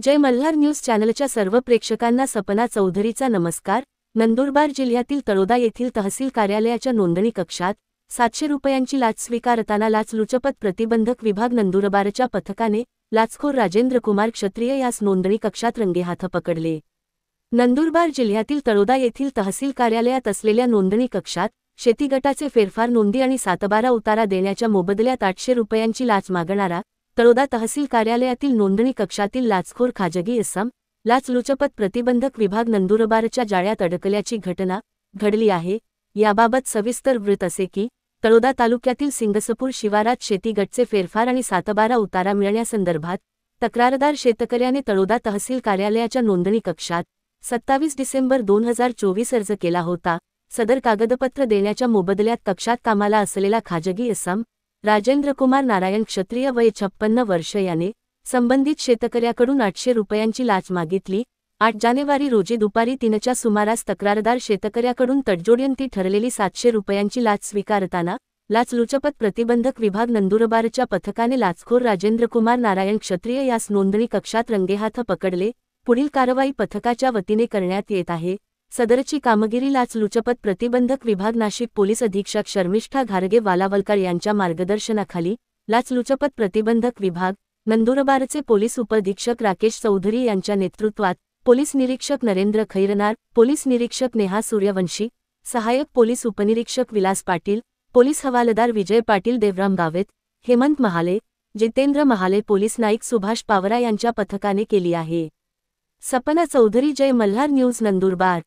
जय Malhar news चॅनलच्या सर्व प्रेक्षकांना सपना चौधरीचा नमस्कार। नंदुरबार जिल्ह्यातील तळोदा येथील तहसील कार्यालयाच्या नोंदणी कक्षात 700 रुपयांची लाच स्वीकारताना लाचलुचपत प्रतिबंधक विभाग नंदुरबारच्या पथकाने लाचखोर राजेंद्र कुमार क्षत्रिय यास नोंदणी कक्षात रंगेहाथ पकडले। नंदुरबार जिल्ह्यातील तळोदा येथील तहसील कार्यालयात असलेल्या नोंदणी कक्षात शेती गटाचे फेरफार नोंदी आणि 7/12 उतारा देण्याच्या मोबदल्यात 800 रुपयांची लाच मागणारा तळोदा तहसील कार्यालयातील नोंदणी कक्षातील लाचखोर खाजगी इसम लाचलुचपत प्रतिबंधक विभाग नंदुरबारच्या जाळ्यात अडकल्याची घटना घडली आहे। याबाबत सविस्तर वृत्त असे की तळोदा तालुक्यातील सिंगसपूर शिवारात शेती गटचे फेरफार आणि 7/12 उतारा मिळण्यासंदर्भात तक्रारदार शेतकऱ्याने तळोदा तहसील कार्यालयाच्या नोंदणी कक्षात 27 डिसेंबर 2024 अर्ज केला होता। सदर कागदपत्र देण्याच्या मोबदल्यात कक्षात कामाला असलेला खाजगी इसम राजेंद्र कुमार नारायण क्षत्रिय वय 56 वर्ष याने संबंधित शेतकऱ्याकडून 800 रुपयांची लाच मागितली। 8 जानेवारी रोजी दुपारी 3च्या सुमारास तक्रारदार शेतकऱ्याकडून तडजोडींती ठरलेली 700 रुपयांची लाच स्वीकारताना लाचलुचपत प्रतिबंधक विभाग नंदुरबारच्या पथकाने लाचखोर राजेंद्र कुमार नारायण क्षत्रिय यास नोंदणी कक्षात रंगेहाथ पकडले। पुढील कारवाई पथकाच्या वतीने करण्यात येत आहे। सदरची कामगिरी लाचलुचपत प्रतिबंधक विभाग नाशिक पोलीस अधीक्षक शर्मिष्ठा घारगे वालावलकर यांच्या मार्गदर्शनाखाली लाचलुचपत प्रतिबंधक विभाग नंदुरबारचे पोलीस उपअधीक्षक राकेश चौधरी यांच्या नेतृत्वात पोलीस निरीक्षक नरेंद्र खैरनार, पोलीस निरीक्षक नेहा सूर्यवंशी, सहाय्यक पोलीस उपनिरीक्षक विलास पाटील, पोलीस हवालदार विजय पाटील, देवराम गावित, हेमंत महाले, जितेंद्र महाले, पोलीस नाईक सुभाष पावरा यांच्या पथकाने केली आहे। सपना चौधरी, जय मल्हार न्यूज, नंदुरबार।